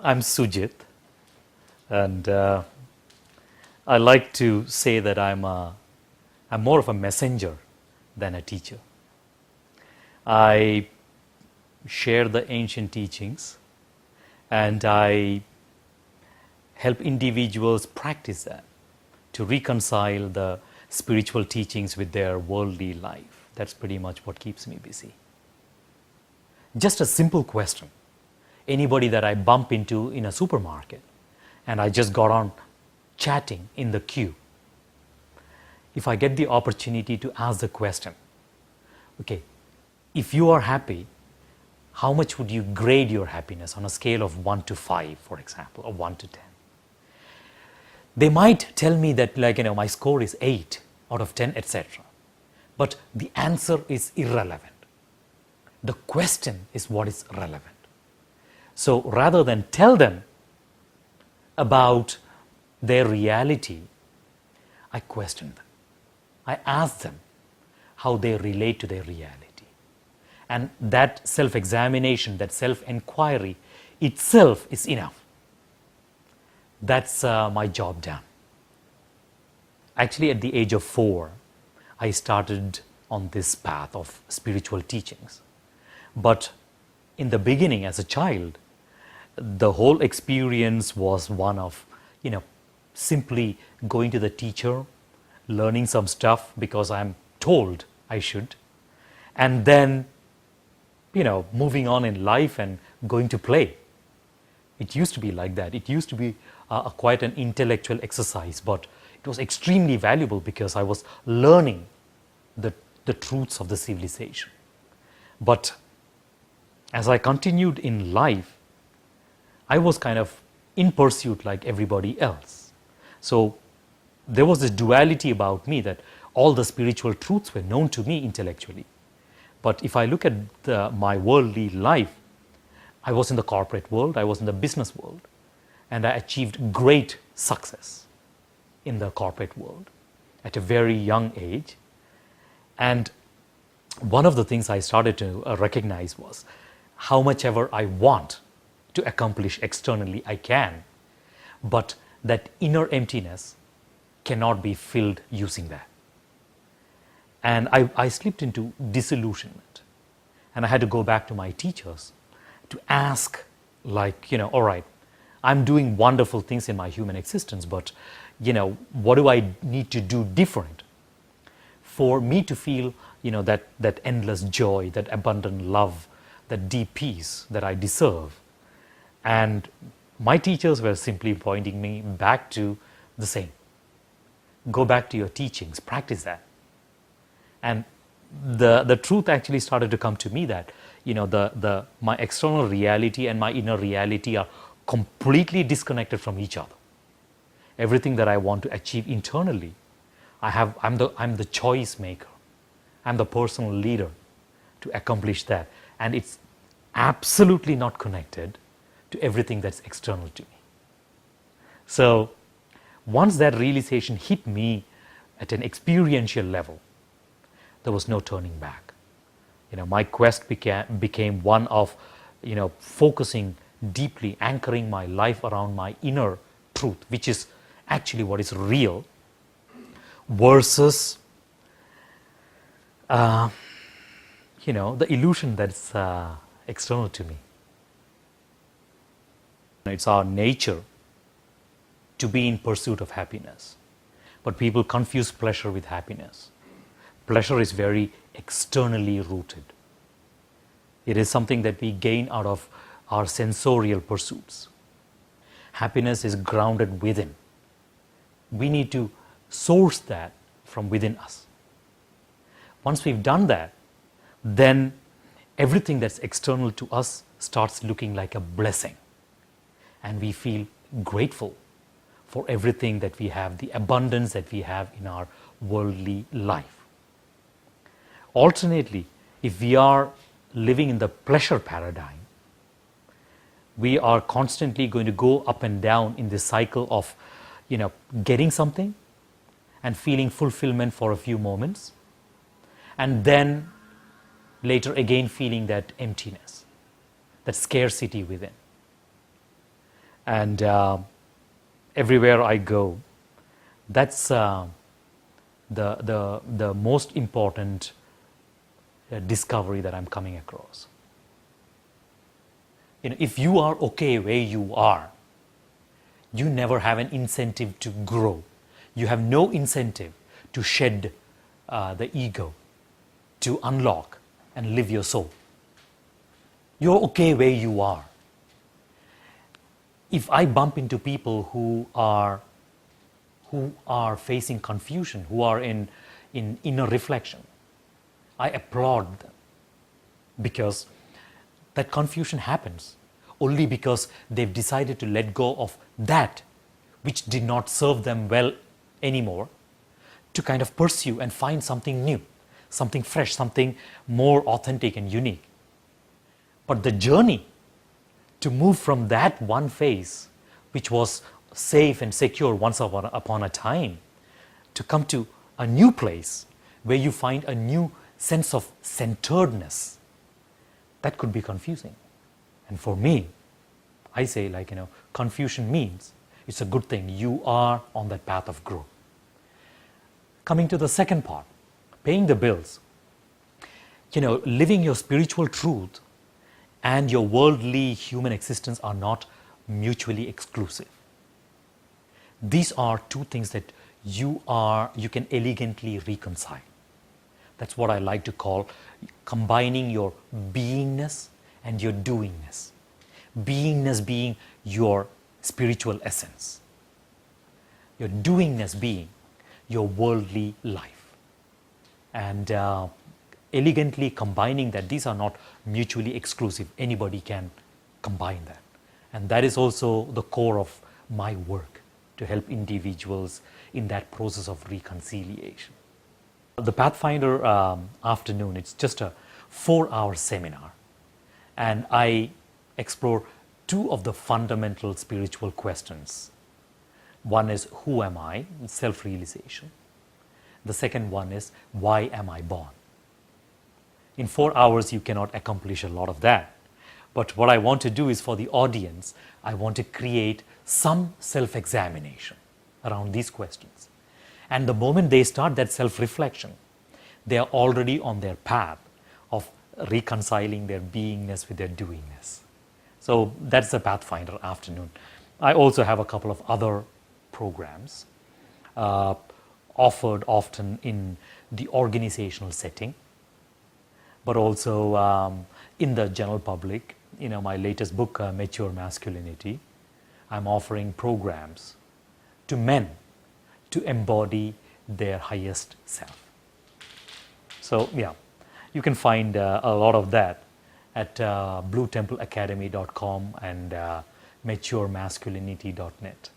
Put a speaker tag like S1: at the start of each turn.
S1: I'm Sujith, and I like to say that I'm more of a messenger than a teacher. I share the ancient teachings, and I help individuals practice that to reconcile the spiritual teachings with their worldly life. That's pretty much what keeps me busy. Just a simple question. Anybody that I bump into in a supermarket and I just got on chatting in the queue, if I get the opportunity to ask the question, okay, if you are happy, how much would you grade your happiness on a scale of 1 to 5, for example, or 1 to 10? They might tell me that, my score is 8 out of 10, etc. But the answer is irrelevant. The question is what is relevant. So rather than tell them about their reality, I question them. I ask them how they relate to their reality. And that self-examination, that self-inquiry itself is enough. That's my job done. Actually, at the age of 4, I started on this path of spiritual teachings. But in the beginning, as a child, the whole experience was one of, simply going to the teacher, learning some stuff because I'm told I should, and then, moving on in life and going to play. It used to be like that. It used to be quite an intellectual exercise, but it was extremely valuable because I was learning the truths of the civilization. But as I continued in life, I was kind of in pursuit like everybody else. So there was this duality about me that all the spiritual truths were known to me intellectually. But if I look at my worldly life, I was in the corporate world, I was in the business world, and I achieved great success in the corporate world at a very young age. And one of the things I started to recognize was how much ever I want to accomplish externally, I can, but that inner emptiness cannot be filled using that. And I slipped into disillusionment, and I had to go back to my teachers to ask, all right, I'm doing wonderful things in my human existence, but what do I need to do different for me to feel that endless joy, that abundant love, that deep peace that I deserve? And my teachers were simply pointing me back to the same. Go back to your teachings, practice that. And the truth actually started to come to me that my external reality and my inner reality are completely disconnected from each other. Everything that I want to achieve internally, I'm the choice maker. I'm the personal leader to accomplish that. And it's absolutely not connected to everything that's external to me. So once that realization hit me at an experiential level, there was no turning back. My quest became one of, focusing deeply, anchoring my life around my inner truth, which is actually what is real, versus, the illusion that's external to me. It's our nature to be in pursuit of happiness. But people confuse pleasure with happiness. Pleasure is very externally rooted. It is something that we gain out of our sensorial pursuits. Happiness is grounded within. We need to source that from within us. Once we've done that, then everything that's external to us starts looking like a blessing. And we feel grateful for everything that we have, the abundance that we have in our worldly life. Alternately, if we are living in the pleasure paradigm, we are constantly going to go up and down in this cycle of, getting something and feeling fulfillment for a few moments, and then later again feeling that emptiness, that scarcity within. And everywhere I go, that's the most important discovery that I'm coming across. If you are okay where you are, you never have an incentive to grow. You have no incentive to shed the ego, to unlock and live your soul. You're okay where you are. If I bump into people who are facing confusion, who are in inner reflection, I applaud them, because that confusion happens only because they've decided to let go of that which did not serve them well anymore, to kind of pursue and find something new, something fresh, something more authentic and unique. But the journey to move from that one phase, which was safe and secure once upon a time, to come to a new place where you find a new sense of centeredness, that could be confusing. And for me, I say, confusion means it's a good thing. You are on that path of growth. Coming to the second part, paying the bills. Living your spiritual truth and your worldly human existence are not mutually exclusive. These are two things that you can elegantly reconcile. That's what I like to call combining your beingness and your doingness. Beingness being your spiritual essence. Your doingness being your worldly life. And elegantly combining that, these are not mutually exclusive. Anybody can combine that. And that is also the core of my work, to help individuals in that process of reconciliation. The Pathfinder afternoon, it's just a 4-hour seminar, and I explore two of the fundamental spiritual questions. One is, who am I? Self-realization. The second one is, why am I born? In 4 hours, you cannot accomplish a lot of that. But what I want to do is, for the audience, I want to create some self-examination around these questions. And the moment they start that self-reflection, they are already on their path of reconciling their beingness with their doingness. So that's the Pathfinder afternoon. I also have a couple of other programs offered often in the organizational setting, but also in the general public. My latest book, Mature Masculinity, I'm offering programs to men to embody their highest self. So you can find a lot of that at bluetempleacademy.com and maturemasculinity.net.